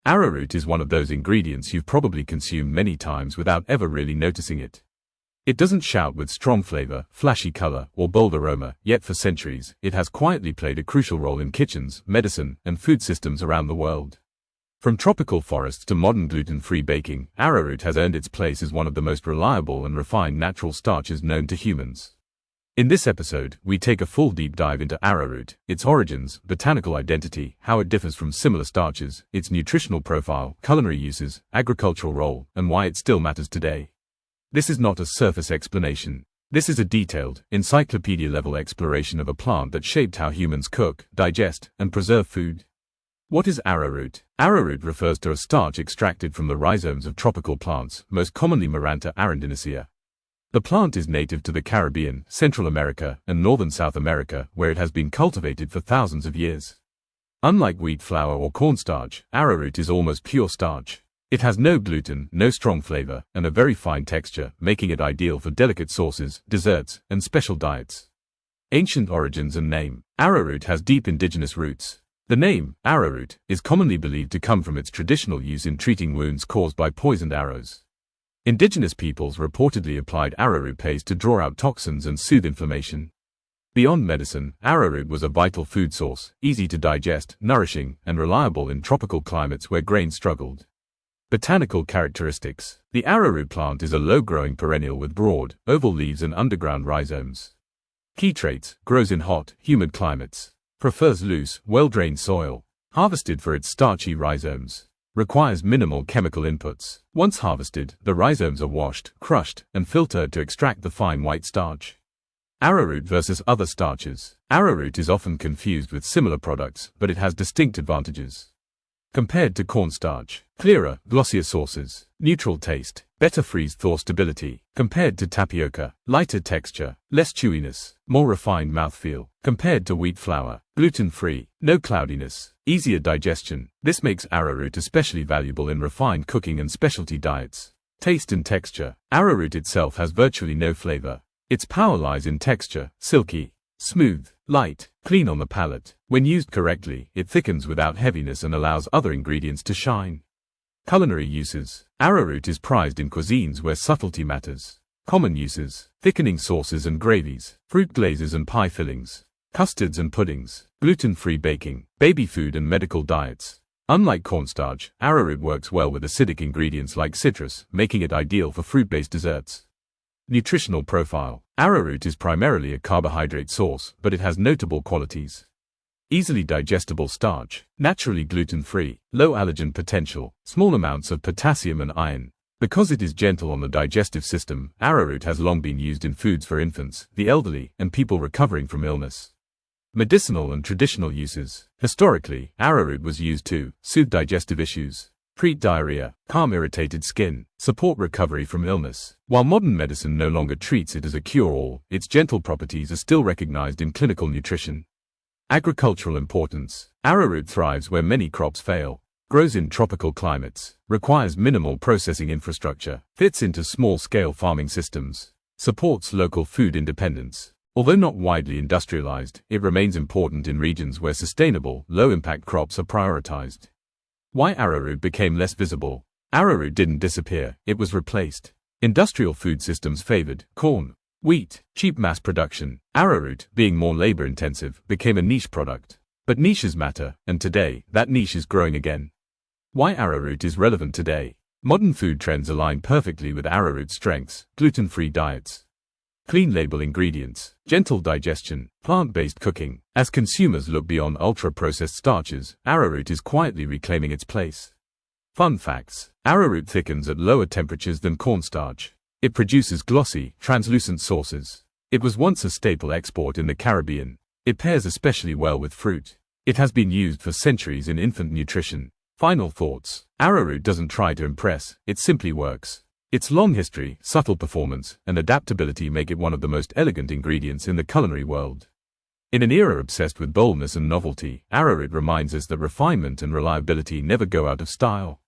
Arrowroot is one of those ingredients you've probably consumed many times without ever really noticing it. It doesn't shout with strong flavor, flashy color, or bold aroma, yet for centuries, it has quietly played a crucial role in kitchens, medicine, and food systems around the world. From tropical forests to modern gluten-free baking, arrowroot has earned its place as one of the most reliable and refined natural starches known to humans. In this episode, we take a full deep dive into arrowroot, its origins, botanical identity, how it differs from similar starches, its nutritional profile, culinary uses, agricultural role, and why it still matters today. This is not a surface explanation. This is a detailed, encyclopedia-level exploration of a plant that shaped how humans cook, digest, and preserve food. What is arrowroot? Arrowroot refers to a starch extracted from the rhizomes of tropical plants, most commonly maranta arundinacea. The plant is native to the Caribbean, Central America, and northern South America, where it has been cultivated for thousands of years. Unlike wheat flour or cornstarch, arrowroot is almost pure starch. It has no gluten, no strong flavor, and a very fine texture, making it ideal for delicate sauces, desserts, and special diets. Ancient origins and name. Arrowroot has deep indigenous roots. The name, arrowroot, is commonly believed to come from its traditional use in treating wounds caused by poisoned arrows. Indigenous peoples reportedly applied arrowroot paste to draw out toxins and soothe inflammation. Beyond medicine, arrowroot was a vital food source, easy to digest, nourishing, and reliable in tropical climates where grain struggled. Botanical characteristics. The arrowroot plant is a low-growing perennial with broad, oval leaves and underground rhizomes. Key traits: grows in hot, humid climates. Prefers loose, well-drained soil. Harvested for its starchy rhizomes. Requires minimal chemical inputs. Once harvested, the rhizomes are washed, crushed, and filtered to extract the fine white starch. Arrowroot versus other starches. Arrowroot is often confused with similar products, but it has distinct advantages. Compared to cornstarch, clearer, glossier sauces, neutral taste, better freeze-thaw stability. Compared to tapioca, lighter texture, less chewiness, more refined mouthfeel. Compared to wheat flour, gluten-free, no cloudiness, easier digestion. This makes arrowroot especially valuable in refined cooking and specialty diets. Taste and texture. Arrowroot itself has virtually no flavor. Its power lies in texture, silky, smooth, light, clean on the palate. When used correctly, it thickens without heaviness and allows other ingredients to shine. Culinary uses. Arrowroot is prized in cuisines where subtlety matters. Common uses: thickening sauces and gravies, fruit glazes and pie fillings, custards and puddings, gluten-free baking, baby food and medical diets. Unlike cornstarch, arrowroot works well with acidic ingredients like citrus, making it ideal for fruit-based desserts. Nutritional profile. Arrowroot is primarily a carbohydrate source, but it has notable qualities. Easily digestible starch, naturally gluten-free, low allergen potential, small amounts of potassium and iron. Because it is gentle on the digestive system, arrowroot has long been used in foods for infants, the elderly, and people recovering from illness. Medicinal and traditional uses. Historically, arrowroot was used to soothe digestive issues, treat diarrhea, calm irritated skin, support recovery from illness. While modern medicine no longer treats it as a cure-all, its gentle properties are still recognized in clinical nutrition. Agricultural importance. Arrowroot thrives where many crops fail. Grows in tropical climates. Requires minimal processing infrastructure. Fits into small-scale farming systems. Supports local food independence. Although not widely industrialized, it remains important in regions where sustainable, low-impact crops are prioritized. Why arrowroot became less visible? Arrowroot didn't disappear, it was replaced. Industrial food systems favored corn, wheat, cheap mass production. Arrowroot, being more labor-intensive, became a niche product. But niches matter, and today, that niche is growing again. Why arrowroot is relevant today? Modern food trends align perfectly with arrowroot's strengths: gluten-free diets, clean label ingredients, gentle digestion, plant-based cooking. As consumers look beyond ultra-processed starches, arrowroot is quietly reclaiming its place. Fun facts. Arrowroot thickens at lower temperatures than cornstarch. It produces glossy, translucent sauces. It was once a staple export in the Caribbean. It pairs especially well with fruit. It has been used for centuries in infant nutrition. Final thoughts. Arrowroot doesn't try to impress, it simply works. Its long history, subtle performance, and adaptability make it one of the most elegant ingredients in the culinary world. In an era obsessed with boldness and novelty, arrowroot reminds us that refinement and reliability never go out of style.